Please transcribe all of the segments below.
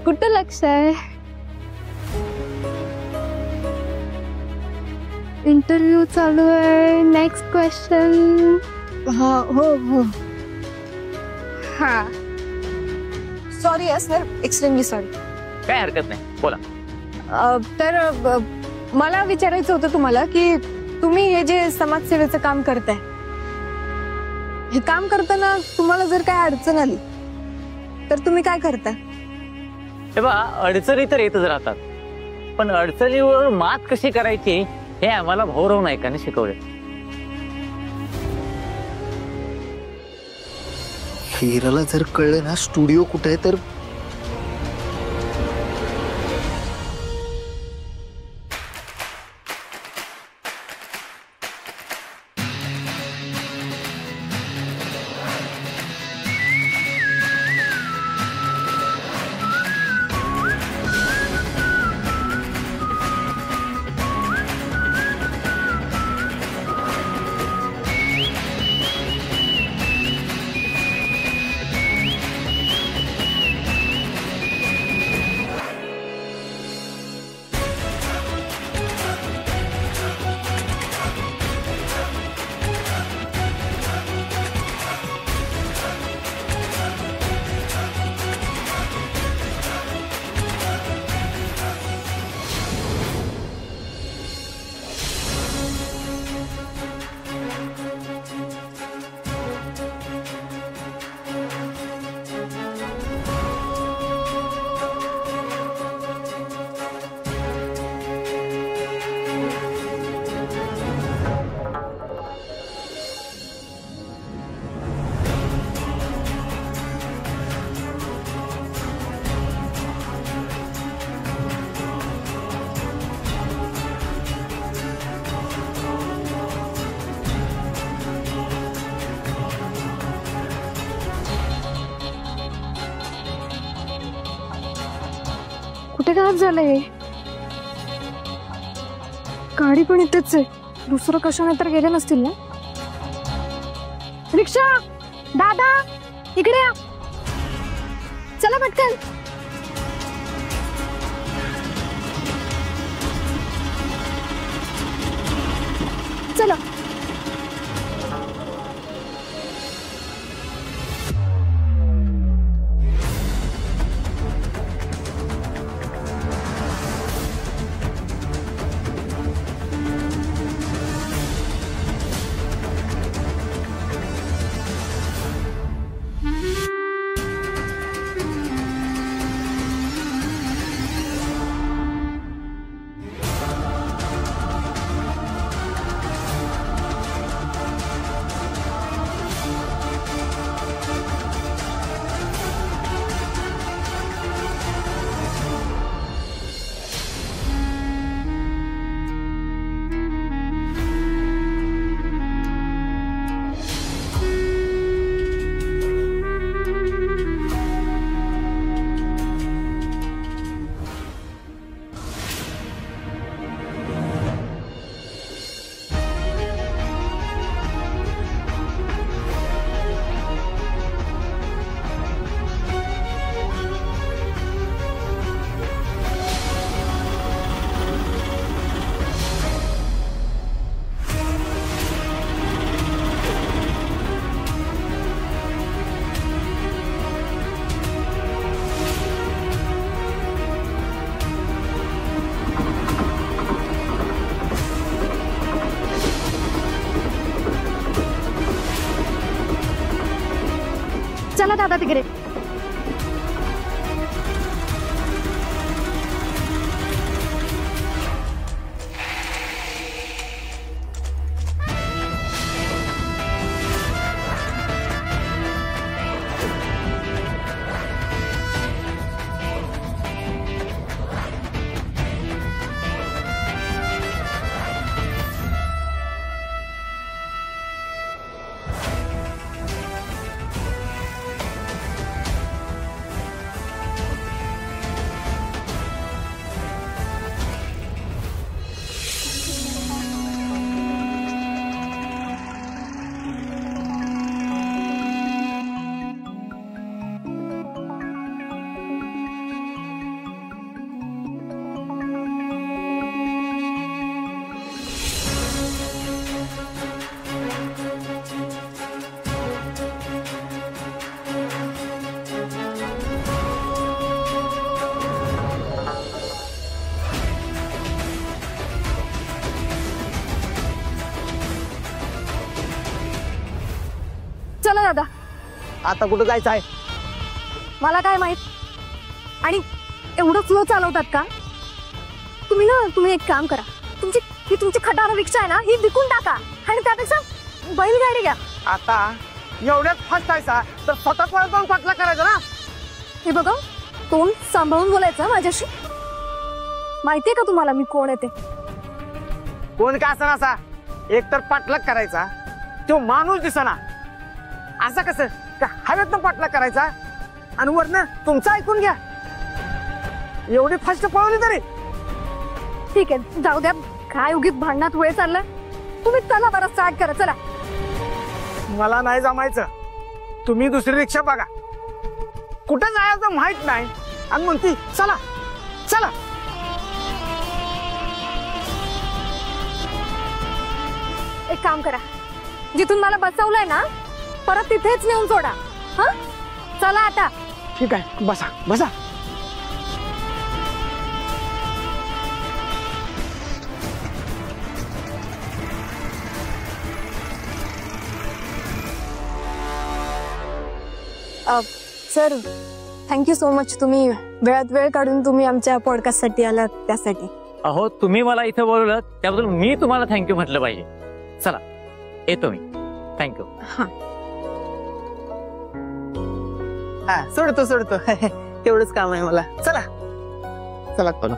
कुठं लक्ष आहे? इंटरव्ह्यू चालू आहे. Next question. हा हो हो. हा सॉरी सर, एक्स्ट्रीमली सॉरी. काय हरकत नाही, बोला. तर मला विचारायचं होतं तुम्हाला की तुम्ही हे जे समाजसेवेचं काम करताय, हे काम करताना तुम्हाला जर काय अडचण आली तर तुम्ही काय करताय? हे बा, अडचणी तर येतच राहतात, पण अडचणीवर मात कशी करायची हे आम्हाला भाऊराव नायकांनी शिकवले. हिराला जर कळलं ना स्टुडिओ कुठे आहे तर कुठे गायब झालंय? गाडी पण इथेच आहे, दुसरं कशाने तर गेले नसतील ना. रिक्षा, दादा इकडे या, चला पटकन. चला. चला दादा तिकडे. चला दादा. आता कुठं जायचं आहे? मला काय माहित. आणि एवढं स्लो चालवतात का तुम्ही एक काम करा, तुमची खटारा रिक्षा आहे ना ही विकून टाका आणि त्यापेक्षा बैलगाडी घ्या. आता एवढ्याच फास्ट आहेसा तर स्वतः पळत जाऊन पाठला करायचा ना. हे बघा, तोंड सांभाळून बोलायचं माझ्याशी. माहितीये का तुम्हाला मी कोण येते? कोण का असं नसा, एक तर पाठलाग करायचा, तो माणूस दिसना. असं कसं का हवेतनं पाठलाग करायचा आणि वरनं तुमचं ऐकून घ्या. एवढी फास्ट पळवली तरी. ठीक आहे, जाऊ द्या. काय उगीच भांडणात वेळ चाललाय. तुम्ही चला बरं, स्टार्ट करा. चला. मला नाही जमायचं. तुम्ही दुसरी रिक्षा बघा. कुठं जायचं माहित नाही आणि म्हणती चला चला. एक काम करा, जिथून मला बसवलंय ना परत तिथेच नेऊन सोडा. हा, चला आता. ठीक आहे, बसा बसा. Sir, thank you so much. तुम्ही वेळात वेळ काढून तुम्ही आमच्या पॉडकास्ट साठी आलात त्यासाठी. अहो, तुम्ही मला इथे बोलवलं त्याबद्दल मी तुम्हाला थँक्यू म्हटलं पाहिजे. चला, येतो मी. थँक्यू. हा, सोडतो तेवढंच काम आहे मला. चला चला.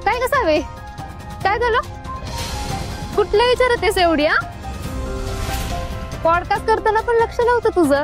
काय कसावे? काय झालं? कुठल्या विचारतेस एवढी? पॉडकास्ट करताना पण लक्ष नव्हतं तुझं.